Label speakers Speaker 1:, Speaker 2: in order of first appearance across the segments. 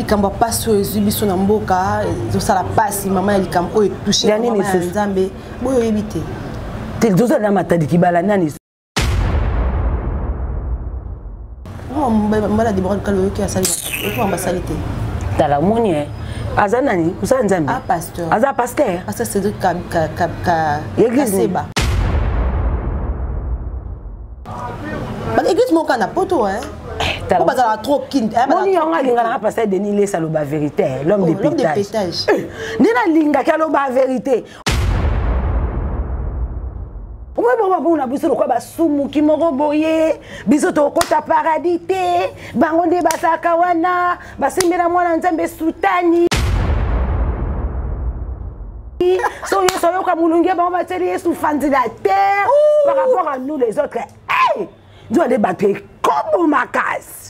Speaker 1: likambo passe ezibiso na mboka zosala pasi mama ya likambo oyo touché mama ya nzambe boyo yebite
Speaker 2: te doza na matadi kibala nani
Speaker 1: mbala de bras kalo ki asali ko ambasalite
Speaker 2: tala moni aza nani usala nzambe
Speaker 1: ah pasteur
Speaker 2: aza pasteur
Speaker 1: Cédric ka
Speaker 2: église
Speaker 1: ba église mon kana poto hein on va trop kin
Speaker 2: moni yonga linga na pasteur Denis Lesa lo ba vérité l'homme de pétage nina linga ka lo ba vérité moi bon na biso ko ba sumu ki moko boye biso to kota paradis te bango nde basaka wana basembela mwana nzambe sultani so yeso yoka mulungi bango bateli yesu fandi la terre par rapport à nous les autres hey nous on débattre comme makas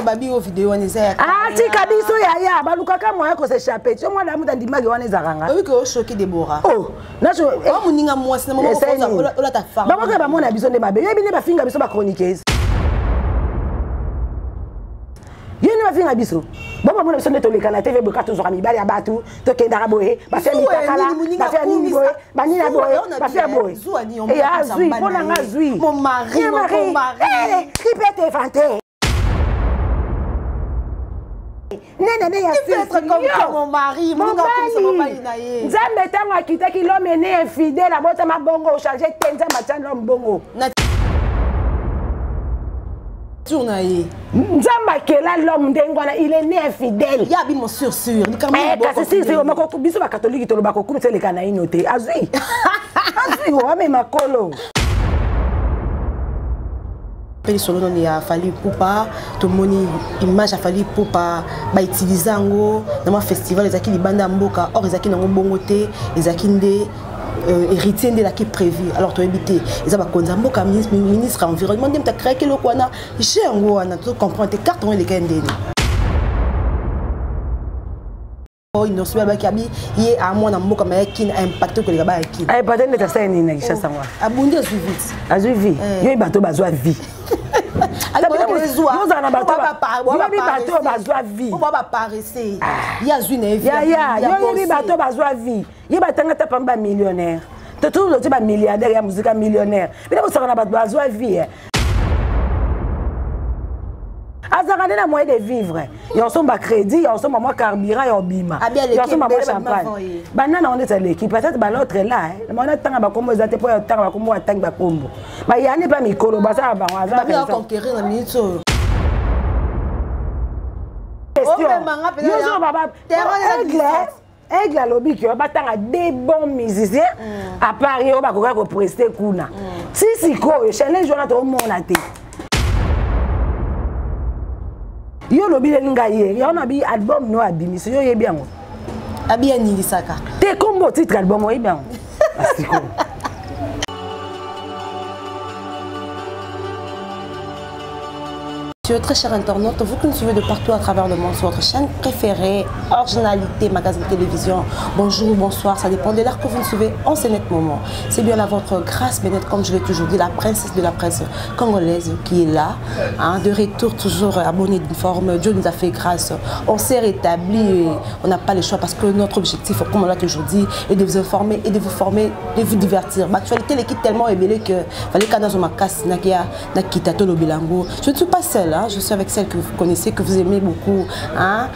Speaker 1: babi o vidéo wana za
Speaker 2: ah tika biso ya balukaka moya ko s'échapper tu moi la muta ndimagi wana ezaranga
Speaker 1: oui que choqué Déborah
Speaker 2: oh nacho
Speaker 1: oh muninga mwasi na mama ko ola ta femme
Speaker 2: ba ko ba mona biso nde babe yebi ne ba finga biso ba chroniqueuse yene ba finga biso ba mona biso nde to lekana TV boka to zora mibali ya batu to kendara boye ba fe mitakala ba fe nini boye ba nina boye ba fe boye et ya zui pona nga zui
Speaker 1: mon mari
Speaker 2: qui peut te vanter nene ya
Speaker 1: être comme mon mari
Speaker 2: nzambe tango akitaki l'homme est né infidèle abota mabongo chargé tenza matcha l'homme bongo
Speaker 1: tournaye
Speaker 2: nzambe akela l'homme ndengwana il est né infidèle
Speaker 1: ya bi mon sûr
Speaker 2: kasi si makoko biso ba catholique to lo bakoko mtseleka na inote azui azui wa me makolo
Speaker 1: solo il a fallu pour pas tout le monde image a fallu pour pas utiliser ngo dans un festival les akili banda mboka or les akili ngo bongote les akinde héritier de la qui prévu alors tu habité ils a ba konza mboka ministre environnement dem ta créé que le kwana j'ai ngo na tu comprends tes cartes les kende oh il ne soit pas qu'il y a à moi dans mboka mais qui impact que les gars qui
Speaker 2: ay pas de ça ni na kisha sangwa
Speaker 1: abundi vite
Speaker 2: azuvi yo bato bazwa vie nous en bato bazwa vie
Speaker 1: on va paraître il y a une vie
Speaker 2: yo bato bazwa vie yi batanga ta pamba millionnaire te tout le type milliardaire ya musique millionnaire mais vous savez na bato bazwa vie azarane na moyen de vivre yo somba crédit yo somba moi carburant yo bima yo somba moi champagne banana on est à l'équipe peut-être ba l'autre là on a tanga ba kombo zate po tanga ba kombo atanga ba kombo ba yani pas mikolo ba ça ba
Speaker 1: on va conquérir la minute yo
Speaker 2: baba aigle alobi ki batanga des bons musiciens à Paris on va ko prester kuna si ko challenge on a to mona te yo lobi lenga ye yo na bi album no abimisi yo yebi yango
Speaker 1: abia ni lisaka
Speaker 2: te kombo titre album o yebi yango asiko
Speaker 1: Très chers internautes, vous qui nous suivez de partout à travers le monde sur votre chaîne préférée, Originalité, magazine télévision. Bonjour, bonsoir, ça dépend de l'heure que vous nous suivez en ce net moment. C'est bien à votre grâce, Bénette, comme je l'ai toujours dit, la princesse de la presse congolaise qui est là, hein, de retour toujours abonnée d'une forme. Dieu nous a fait grâce. On s'est rétabli et on n'a pas le choix parce que notre objectif, comme on l'a toujours dit, est de vous informer et de vous former, de vous divertir. L'actualité l'équipe tellement ébélée que fallait qu'à dans ma casse, Nakia, Nakita, Bilango. Je ne suis pas seule. Je suis avec celle que vous connaissez, que vous aimez beaucoup. Hein?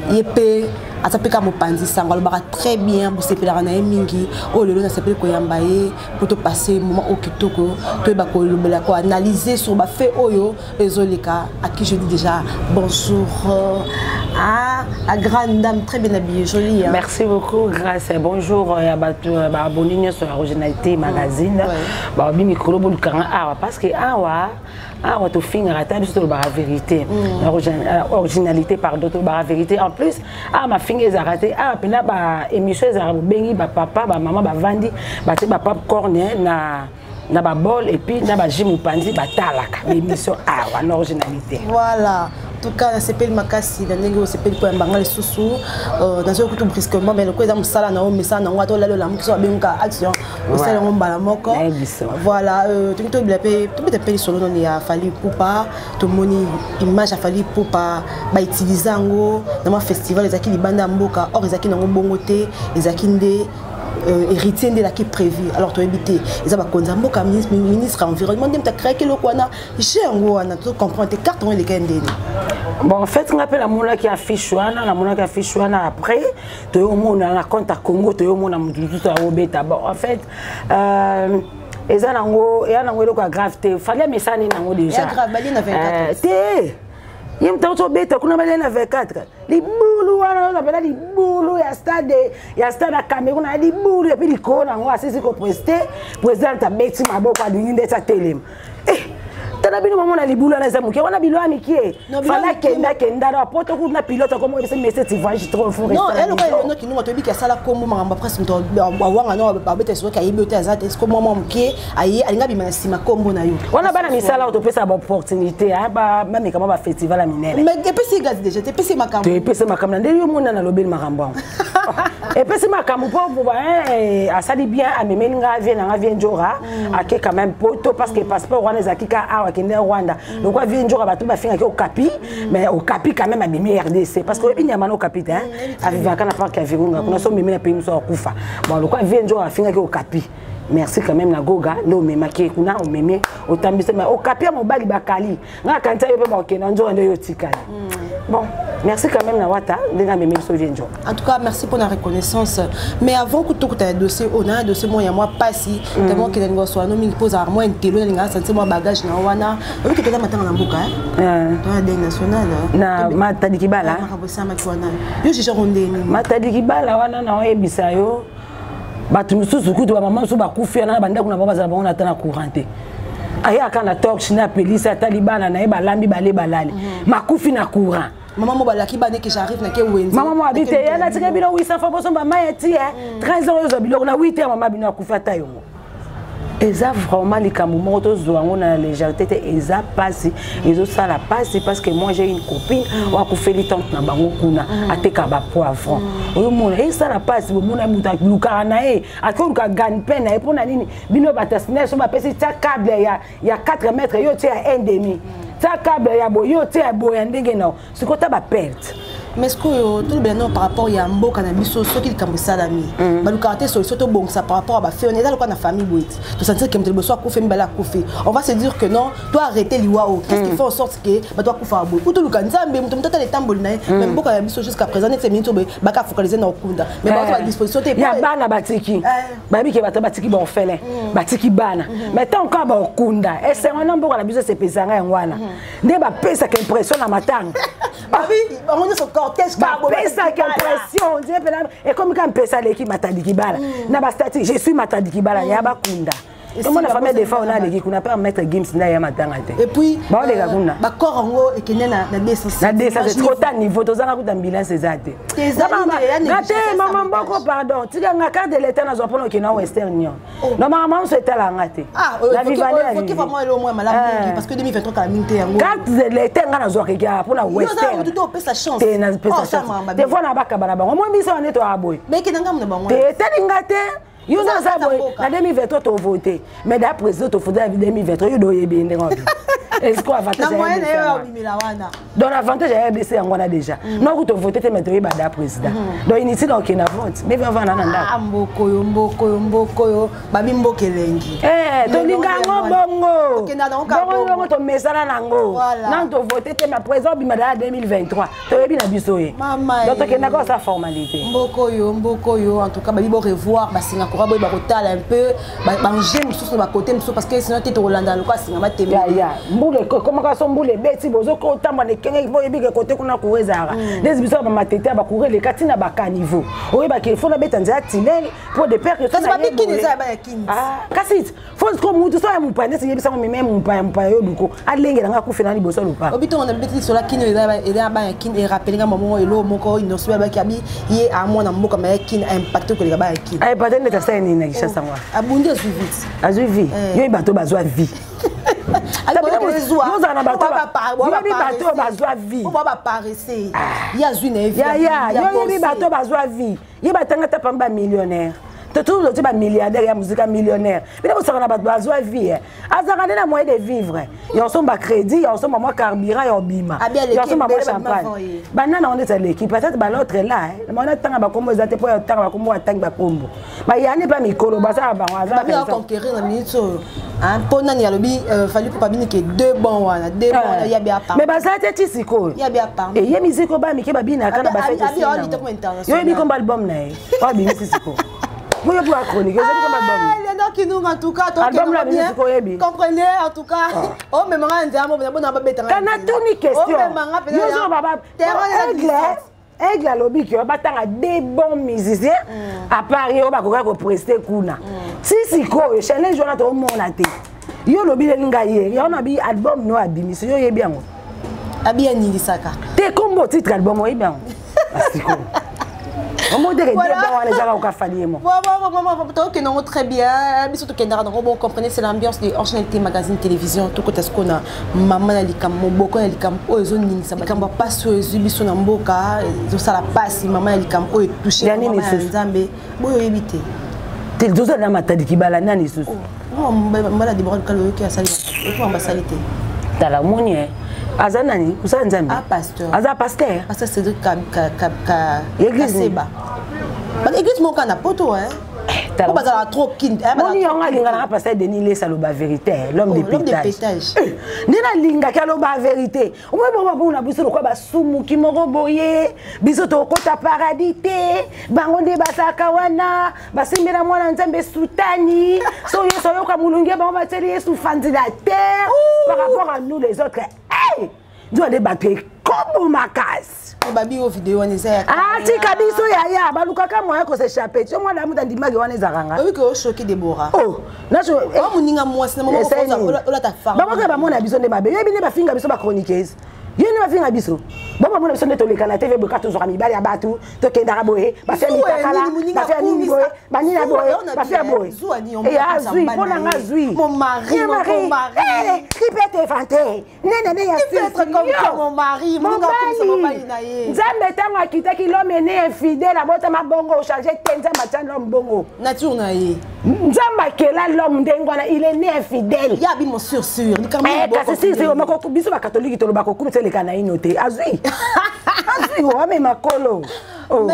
Speaker 1: Yépé, Atapeka Mopanzi, Sangolbara très bien, vous savez, la mingi, oh le long, s'appelle Koyambaye, pour te passer moment au Kitoko, pour analyser sur ma fait Oyo, et Zolika, à qui je dis déjà bonjour. Ah, la grande dame très bien habillée, jolie. Hein?
Speaker 2: Merci beaucoup, grâce. Bonjour, abonnez sur la Originalité magazine. Parce que on te finit à table sur la vérité, originalité pardon, la vérité. En plus, ma fille est arrêtée. Pena ba émission bengi ba papa, ba maman, ba vandi, ba te ba popcorn na ba bol et puis na ba jimu panzi ba talaka. L'émission en originalité.
Speaker 1: Voilà. tout cas, c'est pas le makasi, c'est pas le point bangal sous dans ce coup brusquement, mais le coup ils sala na mais ça na wato la la qui soit bien action, au salon on bala moko. Voilà, tout le monde solo non il a fallu pour pas tout le monde image a fallu pour pas utiliser ngo dans un festival les akili banda mboka or les akili ngo bongoté les akinde héritier de la qui prévu alors tu éviter ils ont konza mboka ministre environnement dem ta créé que le kwana j'ai ngo na tout comprendre tes cartes on les kende.
Speaker 2: Bon, en fait, on appelle la moula qui affiche la moula qui affiche après, tu es au monde à la compte à Congo, tu es au monde à tout à Robeta. Bon, en fait, et ça n'a pas grave, il fallait me ça n'a déjà.
Speaker 1: C'est grave, il y a 24.
Speaker 2: Il y a un temps où on a 24. Les boulous, on appelle les boulous, il y a stade à Cameroun, il y a des boulous, et puis les cons, on a assisté au président a bêti ma boca de sa télé. Tana bino maman na libula na zamuke wana bilo amikie fala kenda na poto ku na pilote comme ese message tivage trop fort
Speaker 1: non elle ko no kinu to bi ka sala kombo mangamba presque to wanga no ba beta so ka yibi to azate est comme maman mkie ayi alinga bi manasima kombo na yo
Speaker 2: wana bana misala to pesa ba opportunité ba même kama ba festival a minene
Speaker 1: mais depuis si gaz déjà te pesa makambo
Speaker 2: te pesa makambo ndeli yo mona na lobel makambo et pesa makambo pour ba asali bien a memeni nga vient njora ake quand même poto parce que passeport wana zakika kende Rwanda donc on vient njora bato ba finga au Capi mais au Capi quand même a mimi RDC parce que il y a mano Capi hein avec kana parc à Virunga kuna so mimi na pays so kufa bon donc on vient njora finga au Capi merci quand même na goga no mema ke kuna o meme o tambise mais au Capi mo bali bakali nga kanta yo pe ba okena njora ndo yo tikali bon merci quand même na wata ndenga meme so vient njora
Speaker 1: en tout cas merci pour la reconnaissance mais avant que tout un dossier on a un dossier moi il y a moi pas si tellement que les so no mi pose à moi un télo nga sentir moi bagage na wana on que matin na mboka hein dans la nationale
Speaker 2: na matadi kibala
Speaker 1: yo je rondeni
Speaker 2: matadi kibala wana na oyebisa yo batu mususu kutu ba maman so bakufi na banda kuna baba za bango na tana courante aya kana torch na police talibana na eba lambi balale makufi na courant
Speaker 1: maman mo balaki bane que j'arrive na ke wenzi
Speaker 2: maman mo habite yana tika bino 800 fois boso ba maeti 13 ans yo biloko na 8 ans maman bino akufa ta yo eza vraiment les camouements to on a légèreté eza passé ils ça la passe parce que moi j'ai une copine on a fait les tante na bango kuna ateka ba poivron o mona et ça la passe mona muta luka na e akoruka gagne peine na epona nini bino batasine so ba pesi ta câble ya 4 mètres yo tia 1,5 ta câble ya boyo tia boya ndenge na sikota ba perte.
Speaker 1: Mais ce que tout le bien par rapport à Mbo cannabis ce qui est salami bah le caractère solution tout bon ça par rapport à faire on est dans le coin de la famille boit tu sentir que tu besoin couper bala couper on va se dire que non toi arrêter liwao qu'est-ce qui fait en sorte que bah toi couper bout ou tout le cas nzambe tu me tata les tambour na même Mbo cannabis jusqu'à présent c'est minutes ba ka focaliser na okunda mais bah à disposition t'es
Speaker 2: ya bana batiki babi ke batiki ba ofele batiki bana mais tant encore ba okunda et c'est un Mbo cannabis c'est pesanga ngwana nde ba pesa que impression na matanga
Speaker 1: babi on est sur cortège
Speaker 2: carbo pesa que impression on dit et comme quand pesa l'équipe matadiki bala na ba statique je suis matadiki bala ya ba kunda. Comment la famille des fois on a les qui n'a pas mettre games na ya matanga te
Speaker 1: et puis
Speaker 2: ba les gakuna
Speaker 1: ba corps ngo et kenya na descente
Speaker 2: c'est trop ta niveau to zanga kuta ambulance ezate ngate maman boko pardon tika nga carte de l'état na zo pona ki na western union non maman so etala ngate
Speaker 1: la vivale faut que vraiment le moins malade parce que 2023 ka minte yango
Speaker 2: carte de l'état nga na zo ke ya pona western
Speaker 1: tu dois pesa chance
Speaker 2: te na pesa chance te fois na baka bana bango moi biso on est to aboy
Speaker 1: mais ki nanga mna bango
Speaker 2: te ngate yo na za boy na 2023 to voter mais d'après président to voter en 2023 yo do yebe ndenge obi est-ce quoi avantage dans l'avantage à RDC en a déjà non vous te votez maintenant il bada président donc initié donc il na vote mais va na ndako
Speaker 1: mboko yo babi mboke lengi
Speaker 2: to linga ngobongo bongo to mesala nango non to voter te ma président bi mada 2023 to yebi na biso ye donc to kena ko sa formalité
Speaker 1: mboko yo en tout cas babi bo revoir basinga ko ba kotala un peu manger mususu ba côté mususu parce que sinon te Rolanda lo ko singa ba teme
Speaker 2: comment ka sombule beti bozo ko tamba ne kenge bo yebi ke côté kuna kuwezara les biso ba matete ba courir les katina ba caniveau oye ba ke faut na beta nza tinel pour de père que ça
Speaker 1: ba bikini za ba yakini
Speaker 2: kasit faut ko mutu so ya mupande se yebisa mo meme mpa yo duko alenge nga ku fena ni boso lupa
Speaker 1: obito on a beti sur la kini eza ba yakini et rappeler nga maman elo moko inosu ba kabi ye a mo na mboka ma yakini impact ko le ba yakini
Speaker 2: ay patene ta sa ni na kishasa ngwa
Speaker 1: abundi azu vite
Speaker 2: azu vi yo bato bazwa vie vie.
Speaker 1: On va paraître. Il y a une vie.
Speaker 2: Il y a vie. Il y a millionnaire. Tout le monde milliardaire, il y a musique millionnaire. Mais vous savez, on a besoin de vie. Azarane na moyen de vivre. Il y a un crédit, il y a un carburant, il y a un bima. Il y a un champagne. Banana on est à l'équipe. Peut-être que l'autre est là. On a tant de combo, zate pour tant de combo, tant de combo. Mais il y a pas micro, basa ba.
Speaker 1: On va conquérir la minute. Hein, pendant il y a le fallu pour pas bien que deux bons, il y a bien pas.
Speaker 2: Mais basa tete siko.
Speaker 1: Il y a bien pas.
Speaker 2: Et il y a musique ba mi ke ba bina kana ba fête. Yo bi comme album na. Ba bi siko. Vous avez la chronique, vous avez comme album.
Speaker 1: Les gens qui nous en tout cas, comprenez en tout cas. Oh, mais maman, on a pas bête.
Speaker 2: Quand on a tout une question. Aigle à lobby qui va battre des bons musiciens. À Paris, on va pouvoir prester kuna. Si quoi, challenge on a tout le monde à té. Yo lobby de l'ingaye, on a bi album no abimi, so yo yé bien.
Speaker 1: Abia ni saka.
Speaker 2: T'es comme titre album yé bien. Asiko. On m'a dit que les gens ont cafalier moi.
Speaker 1: Bon, très bien. Surtout que vous comprenez, c'est l'ambiance de Originalité Magazine Télévision. Tout côté ce qu'on a, maman a dit comme beaucoup a dit comme oh ils ont dit ça, comme pas sur les ubis on boka, ils ça la passe, maman a dit comme oh touché. Maman a dit Zambé, bon éviter.
Speaker 2: T'es deux ans dans ma tête qui balade nani sous.
Speaker 1: Non, maman a dit bon quand qui a sali, il faut ambassadité.
Speaker 2: T'as la monnaie. Azanani, vous savez Nzambe.
Speaker 1: Ah pasteur.
Speaker 2: Aza pasteur.
Speaker 1: Pasteur c'est de église. Église mon kana poto hein. Pas bazala trop kin.
Speaker 2: Mon yonga linga na pasteur Denis Lessa loba vérité, l'homme de pétage. Nina linga ka loba vérité. O mo bo na biso ko ba sumu ki moko boye. Biso to kota paradis te. Bango nde basaka wana, basembela mwana Nzambe sutani. So yo ka mulunge ba ba teli Yesu fandilateur par rapport à nous les autres. Tu dois débattre comme ma casse.
Speaker 1: Babi au vidéo on essaie.
Speaker 2: Ah, tu kabiso ya balukaka moyen ko s'échapper. Tu moi d'amu ndimagi wana ezaranga.
Speaker 1: Oui que choqué Déborah.
Speaker 2: Oh, na je
Speaker 1: muninga moi c'est moment ko ta femme.
Speaker 2: Baba ka ba mona biso nde babe. Yebi ne ba finga biso ba chroniqueuse. Yene ba finga biso. Baba mona biso nde to leka na TV boka to zora mibali ya batu. To kenda ka boye, ba fe mi takala, ba fe ni boye, ba ni na boye, ba fe boye. Et ya zui, bona nga zui.
Speaker 1: Mon mari.
Speaker 2: Eh, qui peut te vanter? Ne ya
Speaker 1: comme mon mari, mon mari.
Speaker 2: Nzambe tango akitaki l'homme est né infidèle, abota ma bongo changer tenza matcha l'homme bongo.
Speaker 1: Nature na ye.
Speaker 2: Nzamba kela l'homme ndengwana, il est né infidèle.
Speaker 1: Ya bi mon sûr.
Speaker 2: Kasi si o makoko biso ba catholique to lo ba kokumisa le kana inote. Azui. Azui o ame makolo.
Speaker 1: Mais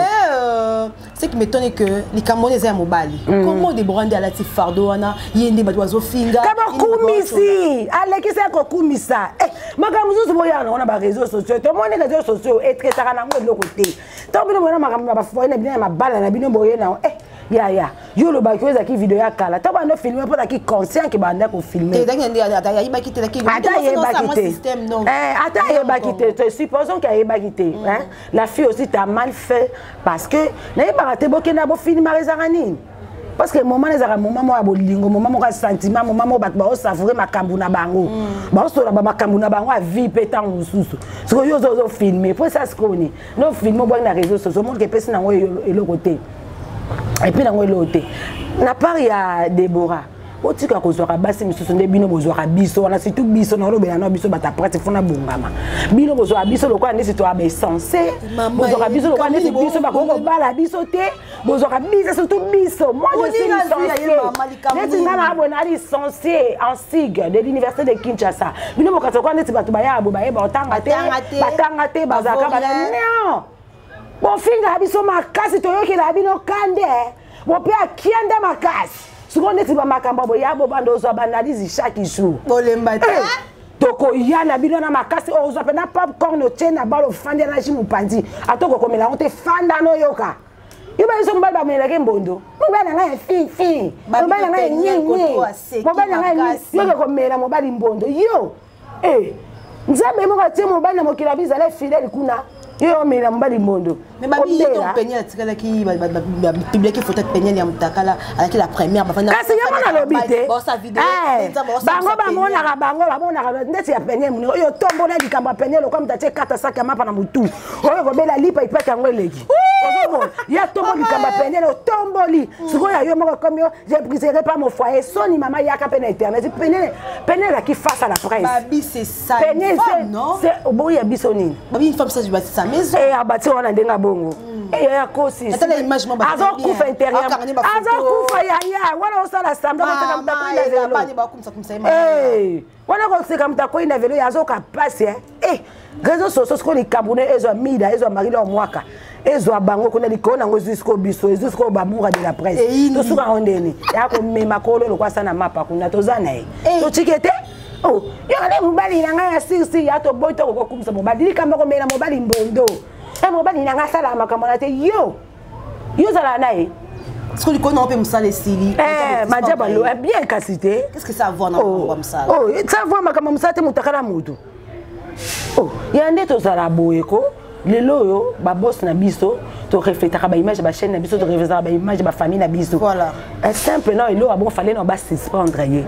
Speaker 1: ce qui m'étonne est que les Camerounais aiment Mobali. Comment des brandés à la tif fardo ana yende badwazo finga.
Speaker 2: Kaba kumisi. Aleki se ko kumisa. Makamuzu boyana on a ba réseaux sociaux. To moni réseaux sociaux et très saka na ngo de côté. To bino mona makambo ba foine bino ma bala na bino boyena. Ya yo lo ba kweza ki video ya kala. To ba no filmer pour ki conscient ki banda ko filmer.
Speaker 1: Ata yeba kite la ki.
Speaker 2: Ata yeba kite. Ata yeba kite. Supposons qu'il yeba kite. La fille aussi t'a mal fait parce que n'a pas raté boké na bo filmer rezarani. Parce que moment les ara moment mo bolingo moment mo ka sentiment moment mo bat ba o savourer makambu na bango. Ba o so la ba makambu na bango a vie pétant mususu. Ce que yo zo filmer pour ça ce qu'on est. No filmer bo na réseaux sociaux monde que personne na ngo le côté. Et puis, dans l'autre, na part il y a Déborah. O tika ko zora basi misusu nde bino bozora biso wana surtout biso na lobe na biso bata pratique fona bongama. Bino bozora biso lokwa ndesi to abe censé. Bozora biso lokwa ndesi biso ba ko bala biso te. Bozora biso surtout biso. Moi je suis licencié. Ndesi ngana abona licencié en SIG de l'université de Kinshasa. Bino bokato kwa ndesi batu baya abo baye ba otanga te bazaka bana non. Bon finga biso makasi to yoki la bino kande. Bon pe akienda makasi. Seconde ti ba makamba bo ya bo bando zo banalize chaque jour.
Speaker 1: Bolemba te.
Speaker 2: Toko yana bino na makasi o zo pena popcorn no tena balo fanda na jimu pandi. Atoko komela on te fanda no yoka. Iba iso mbali ba mela ke mbondo. Mbali nga fi. Mbali nga nyinyi. Mbali nga yoka komela mbali mbondo. Yo. Nzambe mo ka tie mbali na mokila bizale fidèle kuna. Yo mela mbali mbondo.
Speaker 1: Mais babi to peña tikala ki publier photo de peña ya mutakala avec la première ba fana.
Speaker 2: Kasi yama na lobité.
Speaker 1: Bon sa vidéo.
Speaker 2: Bango ba mona ndeti ya peña mu yo tombo na dikamba peña lo kwa mtache kata saka mapa na mutu. Oyo ko bela lipa ipaka ngweleki. Ya tomboli kamba peine le tomboli. Siko ya yo moko comme yo, je briserai pas mon foyer. Soni maman yaka peine éternel. Peine là qui face à la presse.
Speaker 1: Babi c'est ça.
Speaker 2: Peine non. C'est au bout ya bisoni.
Speaker 1: Babi une femme ça je bâti sa maison.
Speaker 2: Et abati on a denga bongo. Et ya kosi.
Speaker 1: Attends l'image moi.
Speaker 2: Azon kufa intérieur. Azon kufa ya. Wala osala samba ko taka mutako ina velo.
Speaker 1: Pas ni ba comme ça.
Speaker 2: Eh. Wana ko sika mutako ina velo ya zo ka passe eh. Réseaux sociaux ko ni Camerounais ezo mida ezo marilo mwaka. Ezo bango kuna likona ngo jusqu'au biso jusqu'au bamura de la presse. To suka ondeni. Ya ko mema ko lo kwa sana mapa kuna tozana e. To tikete oh, yone mobali nanga ya sirsi ya to boy to ko kumisa mobali kamba ko mena mobali mbondo. E mobali nanga sala makamana te yo. Yo sala na e.
Speaker 1: Est-ce que tu connais un peu Moussala et Sili?
Speaker 2: Madjaba lo bien cassité.
Speaker 1: Qu'est-ce que ça voit dans Moussala?
Speaker 2: Oh, ça voit makamana Moussala te mutakala mutu. Oh, yande to sala boyeko. Les loyo, ba boss na biso, to refléter ba image ba chaîne na biso, to refléter ba image ba famille na biso.
Speaker 1: Voilà.
Speaker 2: Simple non, il bon fallait non ba suspendre yé.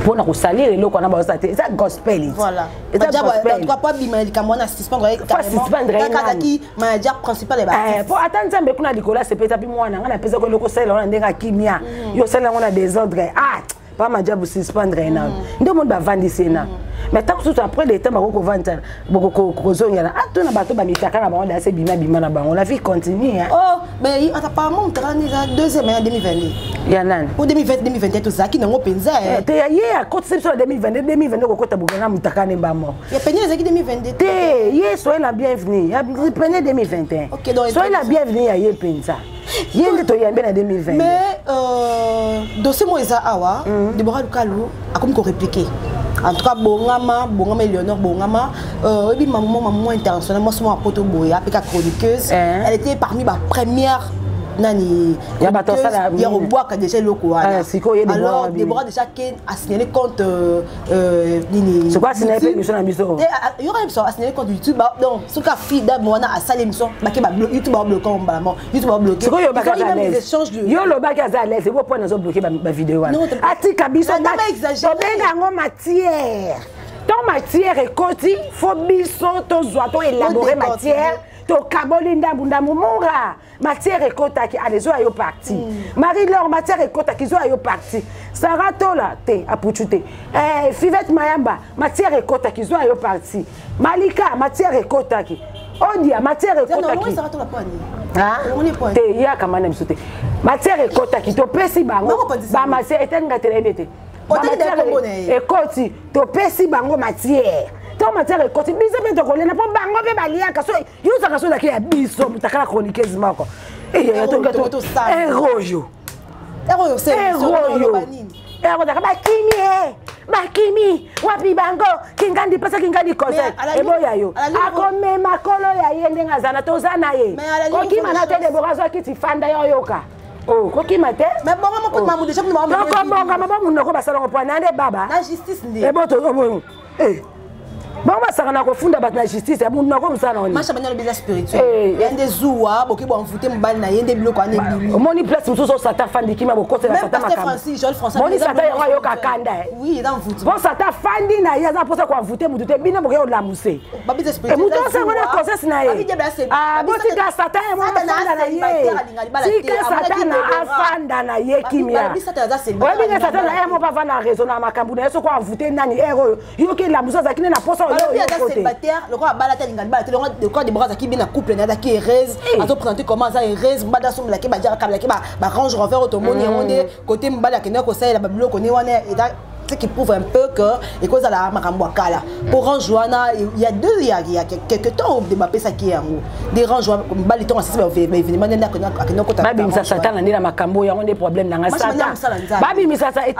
Speaker 2: Pour na ko salir le ko na ba ça c'est gospel.
Speaker 1: Voilà. Et ça gospel. Toi pas bima likamwa na suspendre carrément. Quand qui manager principal est ba.
Speaker 2: Pour attendre ça mbekuna Nicolas c'est peut-être puis moi na pesa ko le ko sala on ndenga kimia. Yo sala on a désordre. Ah, pas ma job suspendre na. Ndo monde ba vandisi na. Mais tant que tout après les temps bako vendre bako kozongela atuna bato ba mitaka na bango assez bima na bango la vie continue hein.
Speaker 1: Oh mais apparemment on tera déjà deuxième année 2022
Speaker 2: ya nani
Speaker 1: pour 2020 2021 to zaki nango penza
Speaker 2: te ya ye a conception 2022 ko kota bokana mutaka ne ba mo
Speaker 1: ya penye zaki 2022
Speaker 2: te ye soyez la bienvenue ya penye 2021
Speaker 1: OK donc
Speaker 2: soyez la bienvenue ya ye penza ye nde to yambe na 2020
Speaker 1: mais dossier mo eza awa Deborah Lukalu a comme ko répliquer. En tout cas, Bongama, Eleonore Bongama, maman internationale, moi, c'est Poto Boya, chroniqueuse. Elle était parmi ma première nani. Il y a un bois qui a déjà le quoi. Alors, Deborah déjà a signalé compte.
Speaker 2: C'est quoi signaler l'émission à l'émission?
Speaker 1: Il y aura une émission à signaler compte YouTube. Donc, ce qu'a fait d'abord à salle l'émission, YouTube a bloqué. YouTube a bloqué.
Speaker 2: C'est quoi yo le bac à l'aise? C'est quoi pour nous bloquer ma vidéo? Ati kabiso. On a exagéré. On matière. Ton matière est côté, faut biso, ton zoato élaborer matière. To kabolinda bunda mumura matière ekota ki alezo ayo parti Marie-Laure matière ekota ki zo ayo parti Sarah Tola te apuchute Fivette Mayamba matière ekota ki zo ayo parti Malika matière ekota ki Odia matière ekota ki
Speaker 1: Sarah Tola pani
Speaker 2: ah te ya kama na bisute matière ekota ki to pesi bango ba matière etenga telendete ba matière ekoti to pesi bango matière ton matière est côté biso pe to kolena po bango pe balia kaso yusa kaso da ke ya biso mutakala chroniqueuse mako ya to gato rojo
Speaker 1: c'est
Speaker 2: rojo da bakimi wapi bango kingandi pesa kingandi conseil eboya yo akome makolo ya yende ngazana to zana ye kokima na te de borazo kiti fanda yo yoka oh kokima te
Speaker 1: mais bon maman déjà maman
Speaker 2: maman ko basala ko pwana nde baba
Speaker 1: na justice ndi
Speaker 2: eboto bon va ça na ko funda bat na justice ya munna ko msana oni
Speaker 1: masha banyalo bizarre spirituel yende zuwa boki bo mfute mbali na yende biloko ane bili
Speaker 2: moni place muso sata fandi kima bo kote na sata makamba
Speaker 1: Francis Joel François
Speaker 2: moni sata ya yo kakanda
Speaker 1: oui dans mfutu
Speaker 2: bon sata fandi na ya za posa kwa mfute mutu te bina boke o lamuse
Speaker 1: babi de spirituel
Speaker 2: muto sa ngona process na ye ah bosi ka sata ya mona fanda na ye sika sata na afanda na ye kimia obi na sata na ya mo pa vana raison na makambu na yeso kwa mfute nani ero yo ke lamusa za kine na posa
Speaker 1: célibataire, le roi a baladé le corps des bras qui bien couple n'a qui Erez a présenté comment ça Erez mbada som la qui ba dire kabla qui ba range refaire automoni on est côté mbala qui n'a ko ça la bablo ko ne wana et ce qui prouve un peu que et cause à la makambo kala pour Ranjouana il y a quelques temps de mapper ça qui est en haut des Ranjouana comme baliton assisté événement n'a que n'a ko
Speaker 2: babi misa satan na ndila makambo ya on des problèmes dans satan babi misa satan et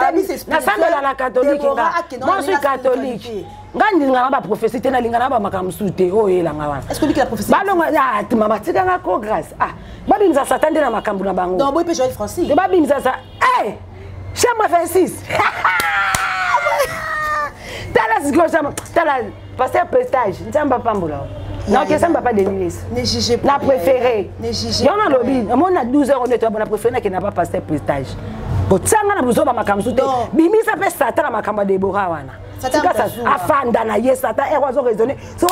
Speaker 2: na sangela la catholique moi je suis catholique ngandi ngana ba prophétie tena lingana ba makamsute o yelanga wana
Speaker 1: est-ce que la prophétie
Speaker 2: balonga ah mama tika nga ko grâce ah babi misa satan ndila makambo na bango
Speaker 1: donc boy pe Joël Francis
Speaker 2: babi misa sa chambre 26 Tala pasteur prestage nzamba pambola non que ça m'a pas dénier
Speaker 1: ne jugez pas
Speaker 2: la préférée
Speaker 1: ne jugez
Speaker 2: pas on a lobby on a 12 heures on est on a préféré qui n'a pas pasteur prestage botsanga na buzo ba makamsu te bimisa pe sata na makamba Deborah wana afanda na ye sata erozo raisonner so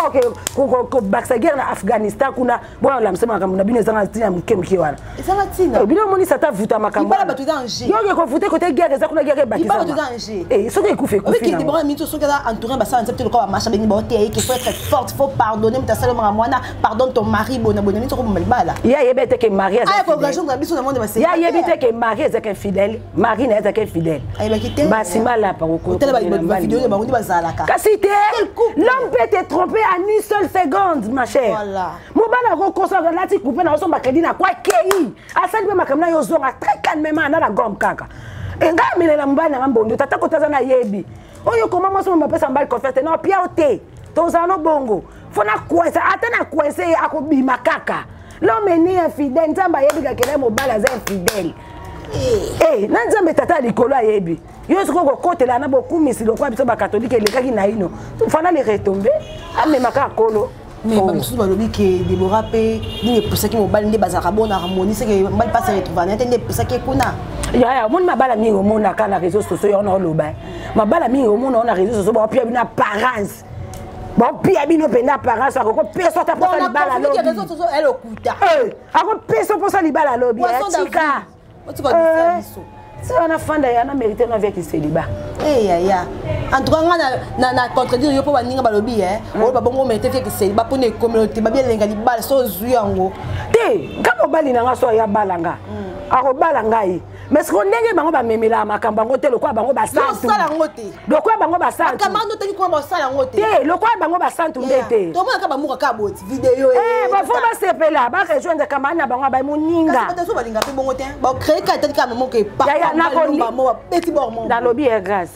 Speaker 2: ko baksa guerre na Afghanistan kuna bon la msema kama bino zanga tina mkemke wana
Speaker 1: ezanga tina
Speaker 2: bino moni sata vuta makambo
Speaker 1: ibala batu danger
Speaker 2: yo ko vuta côté guerre za kuna guerre bakisa
Speaker 1: ibala batu danger
Speaker 2: so que kufe
Speaker 1: kufe ki dibora minto so que entouré ba ça accepter le corps marche bengi ba té qu'il faut être forte faut pardonner mta saloma mwana pardonne ton mari bona minto ko malbala
Speaker 2: ya yebete ke mari
Speaker 1: ay ko gajon na biso na monde ba
Speaker 2: ya yebete ke mari est infidèle mari na est infidèle
Speaker 1: ay ba kité
Speaker 2: ba simala pa ko
Speaker 1: tele ba vidéo de ba ngoni ba zalaka
Speaker 2: kasi te l'homme peut te tromper en une seule seconde ma chère
Speaker 1: voilà
Speaker 2: mobala ko consacrer la ti couper na so ba crédit na kwa kei asali be makamna yo zonga très calmement na la gomme kaka enga milela mbana ngambondo tata ko tazana yebi oyo koma mo so mbapesa mbali confiance non pia ote tozano bongo fona kwesa atana kwese akobima kaka l'homme ni infidèle nzamba yebi ka kele mobala za infidèle na nzambe tata likolo ayebi yo soko ko kotela na bokumisi lokwa biso ba catholique elekaki na ino fana les retomber amemaka kolo
Speaker 1: mais ba musu ba lobi ke Deborah pe ni epusaki mobali nde bazaka bona harmonie c'est que mbali pas se retrouver na tende epusaki kuna
Speaker 2: ya mon mabala mingi omona kana réseaux sociaux yo na loba mabala mingi omona na réseaux sociaux ba pia bina parents bon pia bino penda parents ako peso ta posa libala lobi
Speaker 1: les réseaux sociaux elle okuta
Speaker 2: ako peso posa libala lobi tika c'est un enfant d'ailleurs, on a mérité notre vie qui célibat.
Speaker 1: En tout cas, na contredire yo po baninga balobi o ba bongo mérité vie qui célibat pour les communautés ba bien lenga libala so zui yango.
Speaker 2: Te, kamo bali nanga so ya balanga. Ako balanga yi. Mais ce qu'on ndenge bango ba memela makamba ngote lokwa bango ba santu.
Speaker 1: No sala ngote.
Speaker 2: Lokwa bango ba santu.
Speaker 1: Kamando teki ko ba sala ngote.
Speaker 2: Te, lokwa bango ba santu ndete.
Speaker 1: To mona ka ba muka ka boti video
Speaker 2: ba fo ba sepela ba rejoindre kamana bango ba muninga.
Speaker 1: Kasi ba linga pe bongo te. Ba créer ka teki ka maman ke pa.
Speaker 2: Ya na ko
Speaker 1: ba petit bormon.
Speaker 2: Dans lobby est grâce.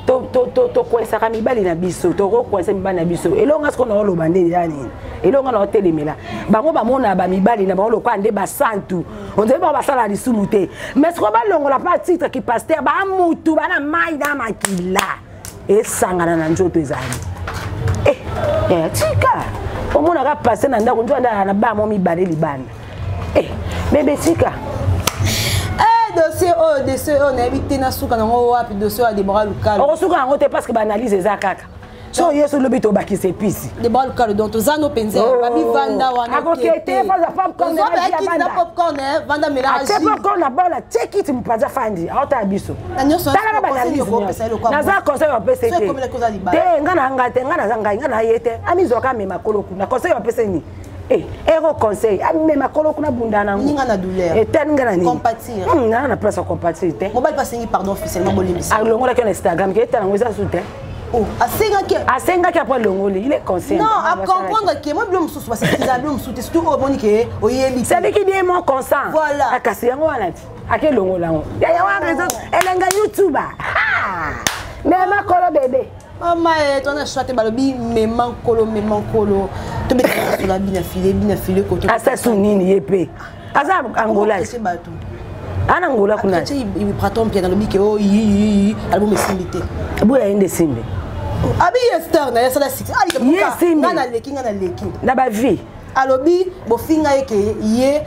Speaker 2: To kwesa ka mibali na biso to ko kwesa mibali na biso elonga sko na loba nde yani elonga na hotelemela bango ba mona ba mibali na bango lokwa nde ba santu on dirait ba sala lisumu te mais sko ba longola pa titre ki pasteur ba mutu bana mai na makila esangana na njoto ezali tika omona ka passer na ndako njoto na ba mo mibali libana bébé tika
Speaker 1: dossier on a évité na suka na wapi dossier a Deborah Lukalo
Speaker 2: on suka ngo te parce que ba analyse za kaka so yeso lobito bakise pisi
Speaker 1: Deborah Lukalo donc tozano penze babi vanda wana
Speaker 2: akokete faza popcorn
Speaker 1: na popcorn vanda mélange
Speaker 2: c'est popcorn na bola check it mpaza fandi auta biso tala ba analyse na za conseil on peut c'était te ngana ngate ngana za ngai ngana yete amizoka mema koloku na conseil on peut c'est ni ero conseil ameme makolo kuna bundana
Speaker 1: ninga na douleur
Speaker 2: etengana ni
Speaker 1: compatir
Speaker 2: na place compatir te
Speaker 1: mobile passer pardon officiellement bolimi
Speaker 2: alongola ke Instagram ke tana ngweza soute asenga ki après longoli il est conscient
Speaker 1: non à comprendre que moi blom sous parce que ils blom sous surtout au boni que oyebi
Speaker 2: c'est lui qui dit mon consent
Speaker 1: voilà
Speaker 2: akasi yango wana ti ake longola ngo ya wa raison elenga youtuber mais makolo bébé
Speaker 1: maman ton a choisi balobi memman kolo to be la bina filé koto
Speaker 2: asa sunini yepe asa angola ana angola kuna
Speaker 1: il pratom bien balobi ke o yi album esimbité
Speaker 2: boya inde simbe
Speaker 1: abi Esther na yasa la six ali ngana leki na ba vie alobi bofinga yeke ye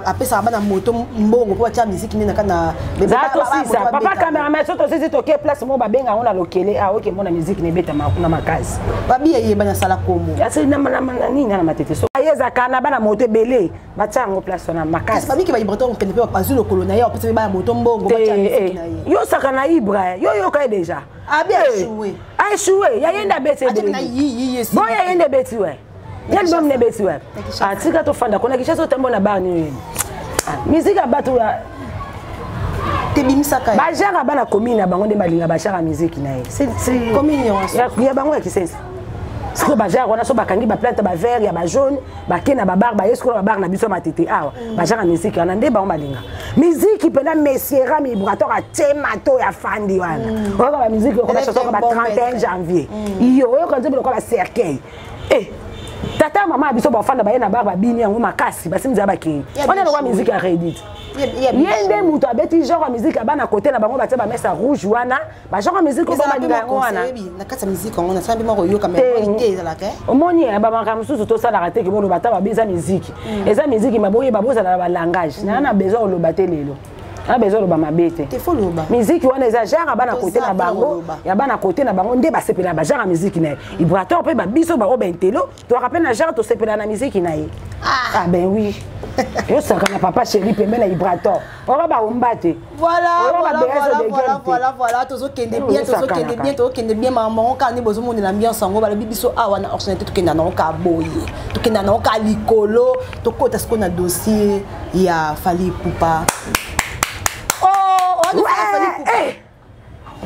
Speaker 1: apesa bana moto mbongo po cha musique nina kana
Speaker 2: zato sisa papa cameraman soto sisi toke place mo ba benga ona lokele oke mona musique ne beta na makazi
Speaker 1: babi ye bana sala komo
Speaker 2: yasi na nini na matete so ayeza kana bana moto belé batango place na makazi
Speaker 1: babi ke ba ibreton pene pe pas le colonel ya opesa bana moto mbongo po cha musique na ye
Speaker 2: yo sakana ibra yo kai déjà
Speaker 1: abi a échoué
Speaker 2: ya yenda beti
Speaker 1: na yi
Speaker 2: bon ya yenda beti ouais yel bom ne beti ouais atika to fanda kona kisha so tembo na bar ni musique abatu ya
Speaker 1: tebimisaka
Speaker 2: ba jara bana commune bango nde balinga ba jara musique na ye c'est
Speaker 1: commune
Speaker 2: ya bango ya kisensi siko ba jara wana so bakangi ba plante ba vert ya ba jaune ba kena ba bar ba yesko ba bar na biso matete awa ba jara musique wana nde bango balinga musique pena messiera mi brator a temato ya fandi wana oka ba musique ko ba chanson ba 31 janvier iyo yo quand ko ba cercueil tata mama biso ba fanda ba yena bar ba bini yango makasi basimza ba ki on est dans musique à Reddit yende muto abeti genre musique abana côté na bango batia ba mesa rouge wana ba genre musique ko ba linga wana
Speaker 1: na kata musique on a sambi mako yo quand même qualité za la ke
Speaker 2: omoni ba maka mususu to sala rate ke bolo bata ba beza musique eza musique maboye ba boza na ba langage na besoin o lo baté lelo a besoin de mabete.
Speaker 1: Te faut loba.
Speaker 2: Musique wana exagère bana côté na bango, ya bana côté na bango nde ba sepela ba genre musique na. Vibrateur pe ba biso ba obentelo, to rappelle na genre to sepela na musique na ye. Ah ben oui. Yo ça kana papa chéri pe na vibrateur. On va ba ombate.
Speaker 1: Voilà. Tozo kende bien maman quand ni bozo moni l'ambiance ngo ba biso awa na originalité to kenda na ka boye. To kenda na ka likolo, to kota ce qu'on a dossier ya Fally Ipupa.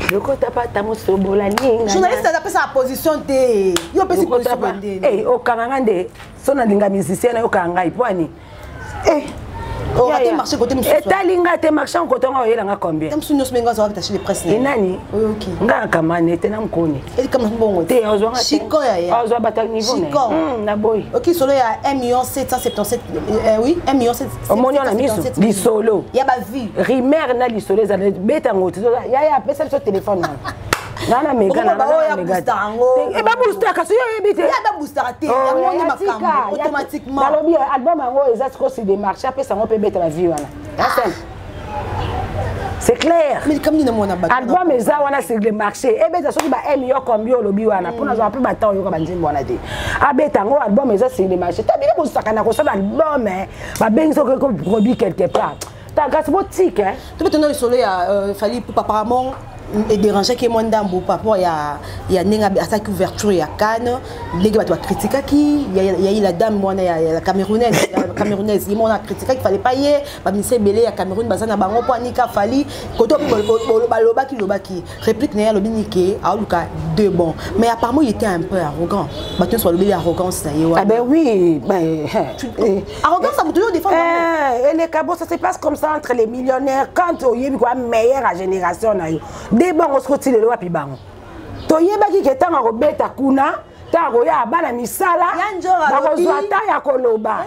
Speaker 2: Je ne pas ta moussobola ninga.
Speaker 1: Journaliste a sa position de. Yo pesi position bande.
Speaker 2: Eh, o kangande. Sona linga musicien na yo kanga ipwani. Eh.
Speaker 1: Oh, raté marché côté monsieur.
Speaker 2: Et ta linga te marché en côté nga yela nga combien?
Speaker 1: Tam sunu smenga zo attaché les presse.
Speaker 2: Et nani?
Speaker 1: OK.
Speaker 2: Nga kamane te na mkoni.
Speaker 1: Et comme bon.
Speaker 2: Te ozo nga.
Speaker 1: Chiko ya.
Speaker 2: Ozo bata niveau ne. Na boy.
Speaker 1: OK, solo ya 1,777 oui, 1,777.
Speaker 2: O moni na miso. Li solo.
Speaker 1: Ya ba vie.
Speaker 2: Rimer na li solo za beta ngoto. Ya pesa so téléphone. Nana mega na mega. E ba booster ka so yo ebite.
Speaker 1: Ya ba booster te. Ya moni makambo automatiquement.
Speaker 2: Balobi album ngo ezatiko si des marchés après ça on peut mettre la vie wana. C'est clair.
Speaker 1: Mais comme ni na mona ba.
Speaker 2: Album eza wana sur le marché. E beta so ki ba million combien lobi wana. Pour na zo après ba temps yo ka banzimbo wana te. A beta ngo album eza sur le marché. Ta bile ko sakana ko ça album ba bengi so ko produit quelque part. Ta gasbo tique hein.
Speaker 1: Tu peux tenir le soleil à Fally Ipupa apparemment et déranger que mon dame par rapport il y a nenga à sa couverture ya Cannes les gars doit critiquer qui il y a la dame moi la camerounaise il m'a critiqué qu'il fallait pas y ba ministre belé ya Cameroun bazana bango po nika Fally koto baloba ki réplique na ya lobinike a luka deux bon mais apparemment il était un peu arrogant ba tu soit lobby arrogance na yewa.
Speaker 2: Ah ben oui ben
Speaker 1: arrogance ça vous toujours défendre
Speaker 2: et les cabos ça se passe comme ça entre les millionnaires quand on y a quoi meilleure génération na yo des bons scotile le wapi bango to yebaki ke tanga robeta kuna tango ya bana misala bakozwa ta ya koloba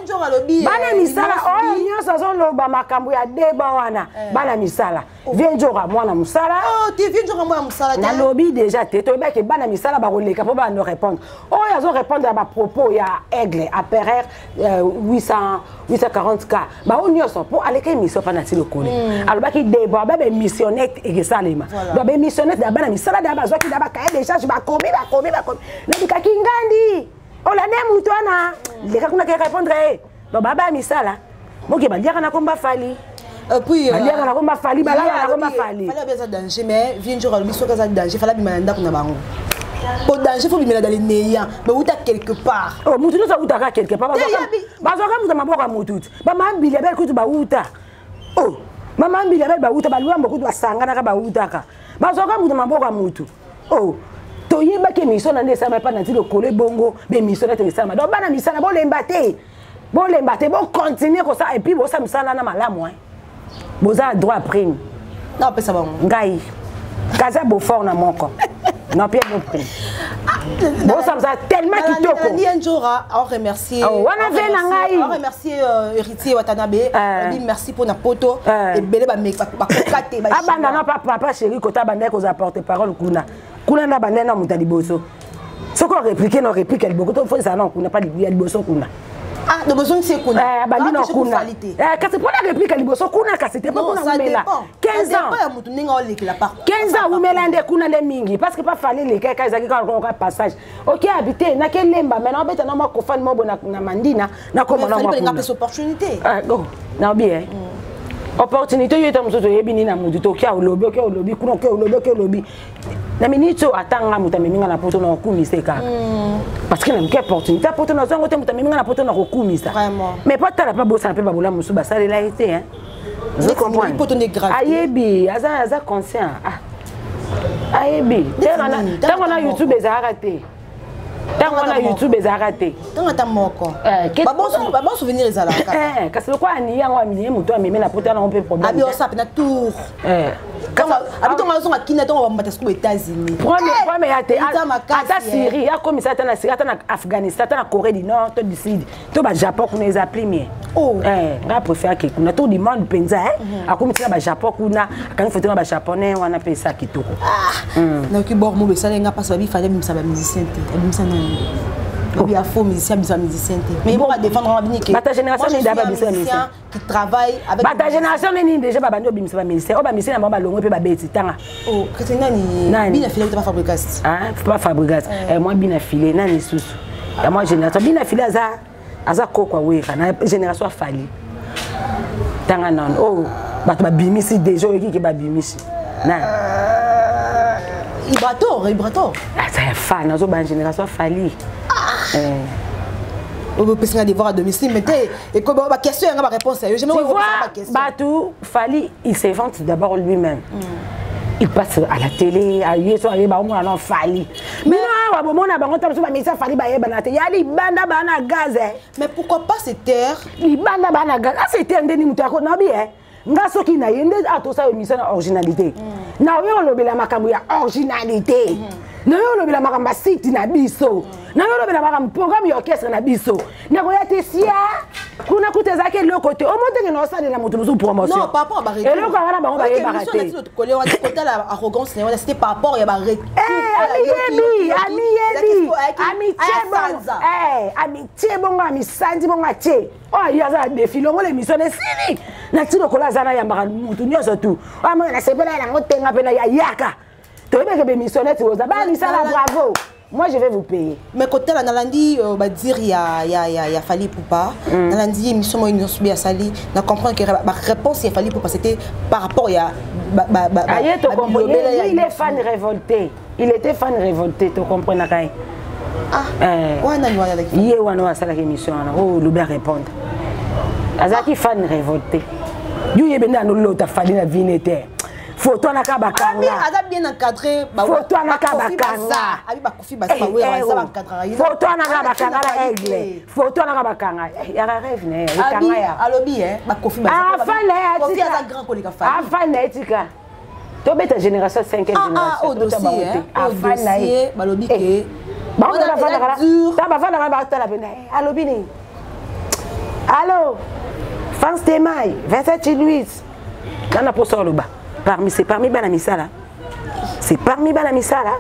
Speaker 2: bana misala oyo nyonso azoloba makambo ya deba wana bana misala vienjora mwana musala
Speaker 1: oh tu vienjora mwana musala
Speaker 2: na lobi déjà te to yebaki bana misala bakoleka po ba no répondre oyo azo répondre à ba propos ya aigle à Pereire 840k ba o nyonso po aleka émission pa na ti lokole alobaki deba ba be missionnette et salema ba be missionnette da bana misala da ba zwaki da ba kaye déjà ba komi na bikaki ngandi ola ne mutu ana leka kuna ke répondre donc baba misala moki ba liaka na komba Fally
Speaker 1: puis
Speaker 2: liaka na komba Fally balala na komba Fally
Speaker 1: fallait bien ça danger mais vient jour le biso kaza danger fallait bimana ndako na bango pour danger faut bimana dans les néants mais où ta quelque part
Speaker 2: oh mutu ça où ta quelque part bazoka mutu maboka mutu ba mambili bel kutu ba uta oh mama mbili bel ba uta ba luambo kutu basangana ka ba utaka bazoka mutu maboka mutu oh toyeba ke mission na ndesa ma pa na ti le kole bongo be mission na te sama donc bana misala bo lembate bo continuer comme ça et puis bo sa misala na malamu hein boza droit prime
Speaker 1: non pesa ba
Speaker 2: ngai kaza bo fort na moko non bien non prime bo sa tellement kitoko
Speaker 1: ni un jour on remercier on remercier héritier Watanabe merci pour na poto et belé ba kokate ba
Speaker 2: abanda na papa chéri kota banda ko apporter parole kuna na banana mutali boso soko répliquer non réplique elle beaucoup faut ça non kuna pas li boso kuna
Speaker 1: ah de besoin c'est kuna
Speaker 2: bali non kuna quand c'est pour la réplique li boso kuna ka c'était pas kuna mela 15 ans
Speaker 1: pas mutu ninga oleki la part
Speaker 2: 15 ans umela nde kuna le mingi parce que pas fallait les kaka ezaki ka passage OK habiter na kelemba maintenant beta na mako fan mo bona na mandina na koma na mako
Speaker 1: na opportunité
Speaker 2: go na bien opportunité yo etamuso to yebini na mutu to kia olobi kuna ke olobi na minito atanga muta meminga na poto na kumiseka parce que na mke opportunité poto na zongo te muta meminga na poto na kokumisa mais pas tala pas bossa pe babola musu basale la été hein je comprends ayebi aza conscient ayebi tango na YouTube ezarate tango na YouTube ezarate
Speaker 1: tango ta moko ba bon souvenir ezalaka
Speaker 2: kasi ko ani yango amini muto amemi na poto na on peut problème
Speaker 1: abi osap na tour quand habitons à son Kina on va aux États-Unis
Speaker 2: premier ate ata Syrie ya comme ça ata na Syrie ata na Afghanistan ata na Corée du Nord to du Sud to ba Japon kuna eza premier nga préfère que kuna to demande penza akomitsina ba Japon kuna quand faut na ba japonais wana pesa kitoko
Speaker 1: na ki bor mo be sala nga passe ba bi fallait même ça ba musicien te Il y a faux musiciens, musiciens. Mais bon, défendre
Speaker 2: ta génération n'est d'abord
Speaker 1: musicien qui travaille avec.
Speaker 2: Ta génération n'est déjà pas bando bimisa musicien. Oba musicien na ba longo pe ba beti tanga.
Speaker 1: Oh, Christian nani? Bina filé pas fabricaste.
Speaker 2: Ah, pas fabricaste. Moi bina filé nani susu. Ya moi génération bina filé aza kokwa weka na génération fali. Tanga non. Oh, ba bimisi déjà qui ba bimisi. Na. Ibrator. Ah, ça est fan, on a une génération fali.
Speaker 1: On peut penser à devoir à domicile, mais et comme ma question, ma réponse est je me
Speaker 2: vois Batou Fali, il s'invente d'abord lui-même. Il passe à la télé, à Yeso, à Yébaoumou, à Fali. Mais non, on a bangotam sur ma mission Fali Baye Banate. Il y a les banda bana gaz.
Speaker 1: Mais pourquoi pas cette terre?
Speaker 2: Les banda bana gaz. Ah, c'est terre de Nimutako Nabi, hein? Nga soki na yende atosa émission na originalité. Na yo lobela makambo ya originalité. Na yo lobela makambo site na biso. Na yo lobela makambo programme ya orchestre na biso. Na ko ya tesia kuna kuteza ke le côté. O monte ke no sala na moto musu promotion.
Speaker 1: Non, par rapport à barré.
Speaker 2: Et le ko wana bango ba ye baraté.
Speaker 1: Collé on dit côté la arrogance, c'était par rapport ya barré.
Speaker 2: Amitié bongo amisandi bongo atie. Oh, il y a ça des filons l'émission de Sini. Na tino kola zana ya mbaka mutu nyoso tu. Ah moi na sepela na ngotenga pena ya yaka. To ebe ke missionnaire tu oza ba misala bravo. Moi je vais vous payer.
Speaker 1: Mais côté là nalandi ba dire il y a Fali Poupa. Nalandi émission moi une subi à Sali. Na comprendre que ma réponse il Fali Poupa c'était par rapport il y a
Speaker 2: Aïe tu comprends. Il est fan révolté. Il était fan révolté, tu comprends na kai.
Speaker 1: Wana ni wana
Speaker 2: il est wana sala émission na oh Loubert répondre. Azaki fan révolté. You yebena no lota Fali na vinete. Photo na kabakanga.
Speaker 1: Aza bien encadré.
Speaker 2: Photo na kabakanga.
Speaker 1: Abi ba kofi ba sa wera za encadrer.
Speaker 2: Photo na kabakanga la aigle. Photo na kabakanga. Ya rêve ne. Kanga ya.
Speaker 1: Alobi ba kofi ba.
Speaker 2: Ah fallait
Speaker 1: kofi aza grand kolika Fali.
Speaker 2: Ah fallait tika. To beta génération 5e génération.
Speaker 1: Ah au dossier. Ah fallait balobi ke.
Speaker 2: Ba on la fala kala. Ta ba fala ba ta la bena. Alobi ni. Allô. France Temai, 27 Louise. Nana poso loba. C'est parmi bana misala. C'est parmi bana misala.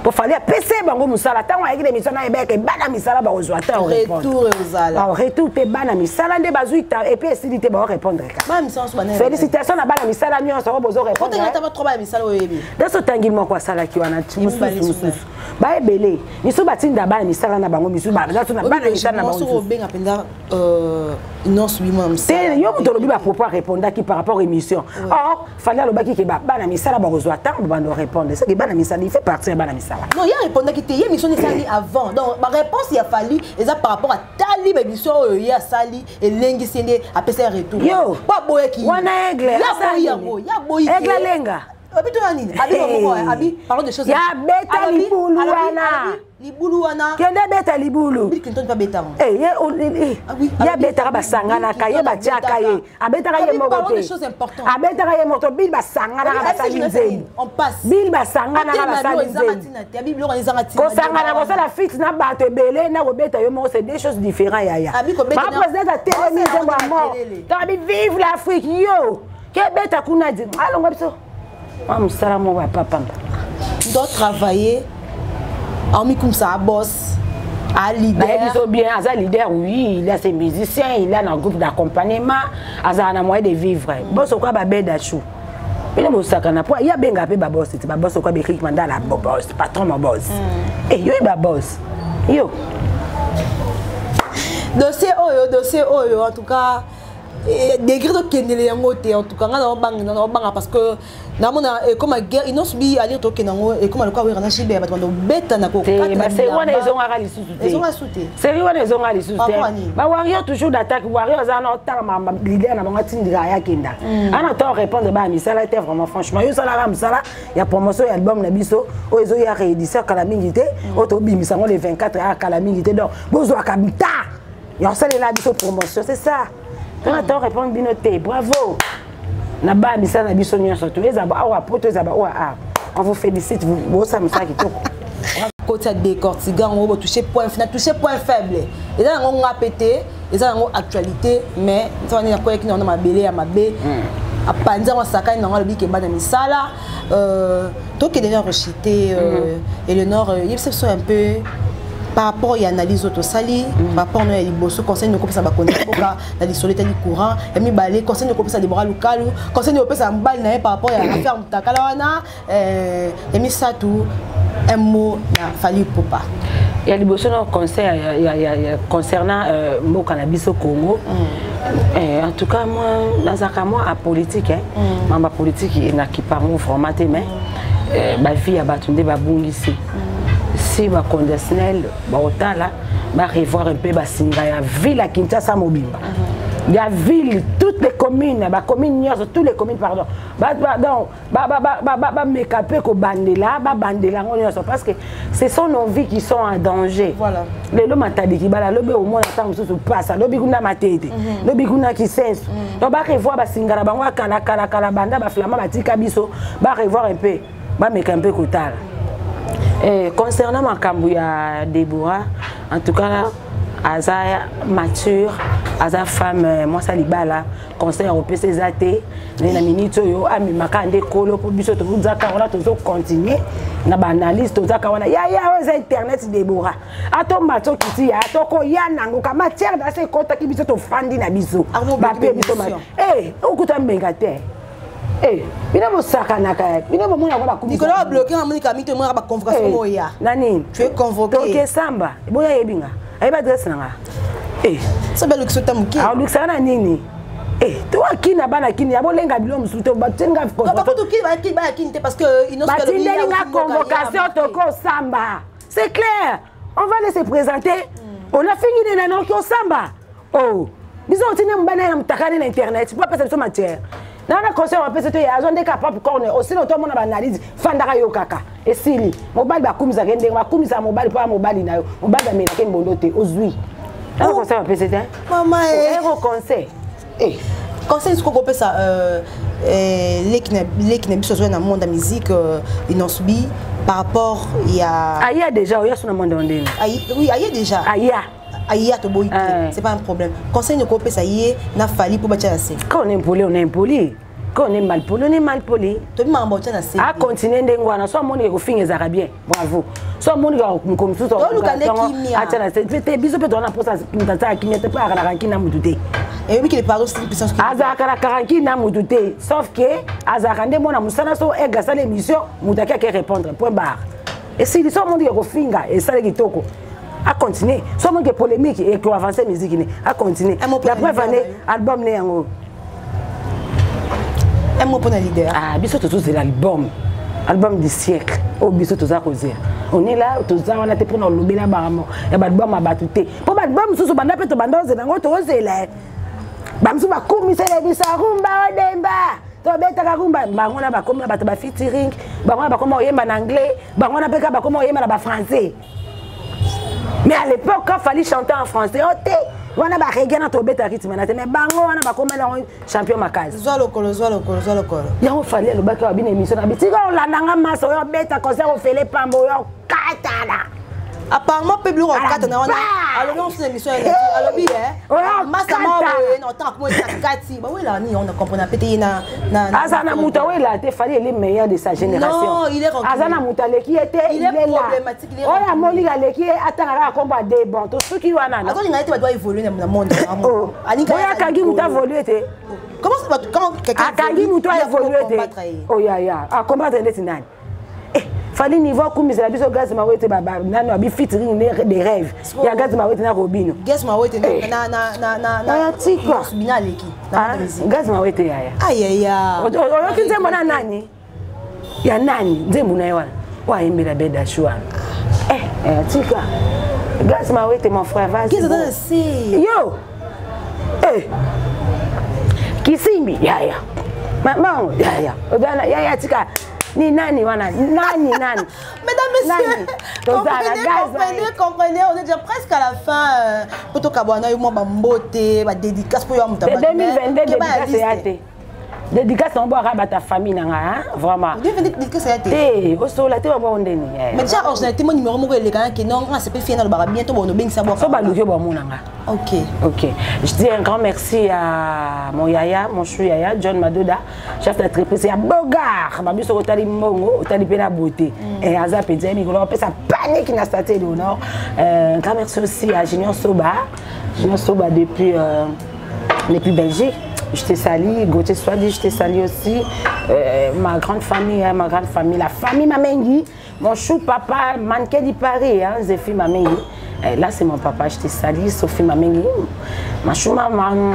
Speaker 2: Pour falloir PC bango musala. Tant avec des misala ebeke bana misala ba ozwata au
Speaker 1: retour ozala.
Speaker 2: Au retour te bana misala nde bazuita et puis esi te ba répondre ka.
Speaker 1: Ba misala so bana.
Speaker 2: Félicitations na bana misala nyonso ba bozo répondre.
Speaker 1: Quand tu as trop ba misala oyebi.
Speaker 2: Dans ce tangilmo kwa sala ki wana mususu. Ba ebele. Miso batinda bana misala na bango misu ba na bana misala na bango.
Speaker 1: So benga penda non subi moi
Speaker 2: c'est yo moto lobi ba propos répondre qui par rapport à émission. Or fallait le baki ke ba bana misala ba ozwa tant ba ndo répondre. C'est que bana misala il fait partie de bana misala.
Speaker 1: Non, il y a répondu qui était émission de Sali avant. Donc ma réponse il a fallu et ça par rapport à Tali émission il y a Sali et Lengi Sende à PC retour.
Speaker 2: Yo,
Speaker 1: pas boye qui.
Speaker 2: Wana aigle.
Speaker 1: Ya boye.
Speaker 2: Aigle lenga.
Speaker 1: Abi to nani? Abi parlons de choses.
Speaker 2: Ya beta libulu wana.
Speaker 1: Libulu wana.
Speaker 2: Kende beta libulu.
Speaker 1: Bill Clinton pas beta.
Speaker 2: Ya beta ba sangana kaye ba tiaka ye. Abeta kaye moto.
Speaker 1: Parlons de choses importantes.
Speaker 2: Abeta kaye moto Bill ba sangana ba salinze.
Speaker 1: On passe.
Speaker 2: Bill ba sangana ba salinze.
Speaker 1: Abi bilo ngani zangati.
Speaker 2: Ko sangana ko sala fit na ba te belé na ko beta yo mo c'est des choses différentes ya ya. Ba président a télévisé ba mort. Tabi vive l'Afrique yo. Ke beta kuna di. Alonga biso. Salam wa papa.
Speaker 1: Doit travailler en mi comme ça boss à leader.
Speaker 2: Il bien à leader oui, il a ses musiciens, il a un groupe d'accompagnement, à un moyen de vivre. Boss quoi ba beda chou. Mais le sakana pour il y a benga pe ba boss, c'est ba boss quoi be click manda la boss, patron ma boss. Et yo ba boss. Yo.
Speaker 1: Dossier oyo en tout cas degré de kendele yango te en tout cas na banga parce que na mona comme guerre ils n'ont subi aller to kenango et comme le quoi na chibe ba to beta na ko
Speaker 2: c'est wana ils ont ara lisusu te
Speaker 1: ils ont sauté
Speaker 2: c'est wana ils ont ara lisusu te ba warrior toujours d'attaque warrior za na ta ma leader na bango tindira ya kenda ana to répondre ba misala était vraiment franchement yo sala ram sala ya promotion ya album na biso o ezo ya réédition kala mingi te o to bimisa ngo le 24 à kala mingi te donc bozo akabita ya sala la biso promotion c'est ça. Quand on répond binoté, bravo. Naba misala na biso nyonso tous les aba awa poto les aba oa. On vous félicite vous ça misala qui toko.
Speaker 1: Côté décortiquant on va toucher point faible. Et là on a pété, et ça on actualité mais ça on est quoi qui on a mabélé à mabé. A panza on sakane na le biki bana misala to que déjà rejeté et le nord il se sont un peu par rapport à l'analyse autosali, par rapport à l'ibossu, conseil de copie, ça va connaître, dans les solités du courant, et mi balé, conseil de copie, ça déborra local, conseil de copie, ça m'balle, par rapport à l'affaire Moutakalawana, et mi ça tout, un mot, n'a fallu pour pas.
Speaker 2: Il y a des besoins concernant le cannabis au Congo. En tout cas, moi, dans un cas, moi, à politique, ma politique, il n'a qui parle formaté, mais ma fille a battu des babous ici. Si ma conditionnel, autant là, va revoir un peu la ville à Kinshasa Mobimba. La ville, toutes les communes, toutes les communes, pardon. Parce que ce sont nos vies qui sont en danger.
Speaker 1: Voilà.
Speaker 2: Les lots matadi qui bala lobe au monde attend tout passe. Lobi kuna matete. Lobi kuna qui sense. Donc ba revoir ba singara ba kala banda ba flama ba tika biso, ba revoir un peu. Ba meka un peu kotala. Concernant ma Kambouya Déborah, en tout cas là, Aza mature, Aza femme, moi ça libala, conseil européen ses athées, les minutes yo ami makande kolo pour biso to zaka on a toujours continuer na ba analyse to zaka wana ya aux internet Déborah. Ato mato kiti ya to ko ya nango ka matière dans ces comptes qui biso to fandi na biso. Ba pe biso ma. Okuta mbengate. Bina mo sakanaka. Bina mo mona ba kumisa.
Speaker 1: Nicolas bloqué en Monica mito mo ba convocation moya.
Speaker 2: Nani?
Speaker 1: Tu es convoqué.
Speaker 2: Donc samba. Boya yebinga. Aiba adresse nanga.
Speaker 1: Ça belle luxe tamuki.
Speaker 2: Ah luxe na nini? Toi qui na bana kini abo lenga bilom suto batenga
Speaker 1: convocation. Pas tout qui ba kini parce que ils n'ont pas
Speaker 2: le convocation toko samba. C'est clair. On va laisser présenter. On a fini de non ko samba. Oh. Bisous on tient mbana na mtakani na internet. Tu peux passer sur matière. Dans le conseil européen, c'est qu'il y a capable de aussi longtemps qu'on a analyse fandara yo kaka et sili mobile ba kumisa kende ba kumisa mobile pa mobile na yo mobile ba mena ke mbondote ozui dans le conseil européen c'était
Speaker 1: maman
Speaker 2: au conseil
Speaker 1: conseil ce qu'on appelle ça les qui ne besoin dans le monde de la musique ils n'ont subi par rapport il y a
Speaker 2: déjà il y a sur le monde ondé
Speaker 1: oui il y a déjà Aïe, c'est pas un problème. Conseil de copier ça y est, n'a fallu pour bâtir assez.
Speaker 2: Quand on est impoli, on est impoli. Quand on est mal poli, on est mal poli.
Speaker 1: Tu m'as embauché assez.
Speaker 2: À continuer d'engoana, soit mon ego finit arabien, bravo. Soit mon ego comme tout.
Speaker 1: On nous connaît qui mia.
Speaker 2: Attends, c'est bisous peut on a pour ça qui n'était pas à la ranking n'a moudouté.
Speaker 1: Et oui, qui les parents c'est puissance.
Speaker 2: Azaka la ranking n'a moudouté. Sauf que Azakande mon amusana so ega ça l'émission, moudaka qui répondre point barre. Et si soit mon ego finga et ça les toko. À continuer. Soit mon polémique et qu'on avance la musique à continuer. La première année, album né en haut.
Speaker 1: Un mot pour le leader.
Speaker 2: Ah, bisous tous c'est l'album. Album du siècle. Oh, bisous tous à causer. On est là, tous on a été pour nous lobby là bas. Et l'album a battu. Pour l'album, sous banda peut te banda c'est dans autre c'est là. Bamsou ba commissaire les bisarumba demba. Tobeta karumba bangona ba comme ba ba featuring, bangona ba comme oyemba en anglais, bangona peka ba comme oyemba na français. Mais à l'époque, quand il fallait chanter en français, on a reggae dans ton bêta rythme, mais bango on a comme champion makaz.
Speaker 1: Zoa lokolo.
Speaker 2: Il a fallu le bac à une émission. On l'a nanga maso, on bêta concert, on fait les pambo, on katana.
Speaker 1: Apparemment, peu plus rockate, on a alors on fait l'émission, alors bien, massama on entend comment il kati. Bah oui là, ni on a compris on a pété na.
Speaker 2: Azana Moutawe là, il fallait les meilleurs de sa génération.
Speaker 1: Non, il est rockate.
Speaker 2: Azana Moutale qui était, il est
Speaker 1: problématique, il est.
Speaker 2: Oh la Moli Gale qui attend à combat des bons, tout ce qui wana.
Speaker 1: Attends, il a été doit évoluer dans le monde.
Speaker 2: Anika Kangi Mouta évolué té.
Speaker 1: Comment quelqu'un
Speaker 2: Kangi Mouta évolué té. Oh ya, à combattre les tinani. Fallait niveau comme ça biso gaz ma wete baba nano abi featuring des rêves ya gaz ma wete na Robino
Speaker 1: gaz ma wete na
Speaker 2: tika
Speaker 1: subina leki
Speaker 2: gaz ma wete ya
Speaker 1: aïe
Speaker 2: o kinze mona nani ya nani nzembu na yawa wa imbela beda shwa tika gaz ma wete mon frère vas-y
Speaker 1: qu'est-ce que c'est
Speaker 2: yo Kisimbi ya maman ya tika ni nani wana nani
Speaker 1: mesdames messieurs comprenez on est déjà presque à la fin poto kabwana yo mo ba mbote ba dédicace pour yo mutabaki
Speaker 2: 2022 dédicace yate dédicace on boira ta famille nanga vraiment
Speaker 1: dédicace ya
Speaker 2: té o so la té ba ndeni
Speaker 1: mais déjà originalité mon numéro moko elegana ke non on s'appelle Fiena le bara bientôt bon bengisa bo
Speaker 2: so ba luki bo monanga. OK, je dis un grand merci à mon yaya, mon chou yaya John Madoda, chef d'entreprise ya Bogar ba biso otali mbongo otali pe la beauté et aza petit micro on peut ça panique na statue d'honneur. Un grand merci aussi à Junior Soba depuis Belgique. Je t'ai sali, Gauthier Swadi, je t'ai sali aussi. Ma grande famille, la famille Mamengi, mon chou papa, mannequin de Paris, Zéphine Mamengi. Là, c'est mon papa, je t'ai sali, Sophie Mamengi. Ma chou maman,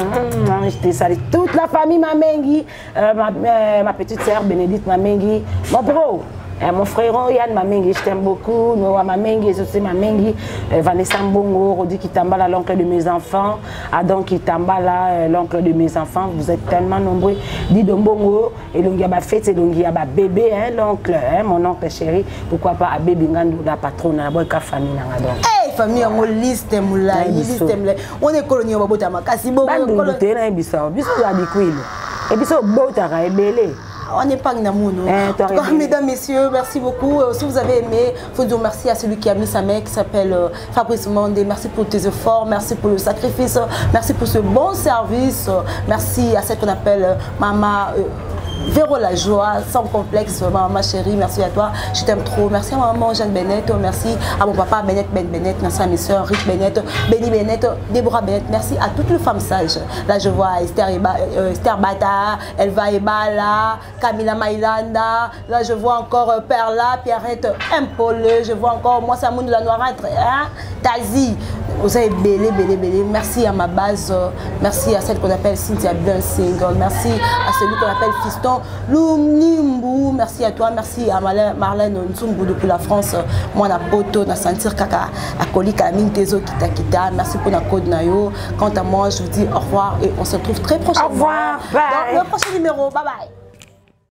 Speaker 2: je t'ai sali. Toute la famille Mamengi, ma petite sœur Bénédicte Mamengi, mon bro. Mon frère Yann Mamengi, je t'aime beaucoup. Noah Mamengi, José Mamengi, Vanessa Mbongo, Rodi Kitambala, l'oncle de mes enfants. Adam Kitambala, l'oncle de mes enfants. Vous êtes tellement nombreux. Dido Mbongo, et donc il y a ma fête, et donc il y a ma bébé, l'oncle, mon oncle chéri. Pourquoi pas à bébé Ngandou, la patronne, la bonne famille.
Speaker 1: Hey, famille, on liste, on est colonie au Botama. Kassibo, on est on n'est pas Namoun. Mesdames, messieurs, merci beaucoup. Si vous avez aimé, il faut dire merci à celui qui a mis sa mère qui s'appelle Fabrice Mondé. Merci pour tes efforts, merci pour le sacrifice, merci pour ce bon service. Merci à celle qu'on appelle Maman Véro la joie, sans complexe, maman chérie, merci à toi, je t'aime trop. Merci à maman Jeanne Bennett, merci à mon papa Bennett, merci à mes soeurs Rick Bennett, Benny Bennett, Déborah Bennett, merci à toutes les femmes sages. Là je vois Esther Bata, Elva Ebala, Camilla Maïlanda, là je vois encore Perla, Pierrette Impole, je vois encore moi Samoun de la Noirâtre, Tazi. Vous avez belé. Merci à ma base, merci à celle qu'on appelle Cynthia Blanc Single, merci à celui qu'on appelle Fiston Lumnimbu, merci à toi, merci à Marlène Nzumbu depuis la France, moi na poto, na sentir kaka, à Kolika, à Mintezo Kita, merci pour la code Nayo. Quant à moi, je vous dis au revoir et on se retrouve très prochainement.
Speaker 2: Au revoir, bye.
Speaker 1: Dans le prochain numéro, bye bye.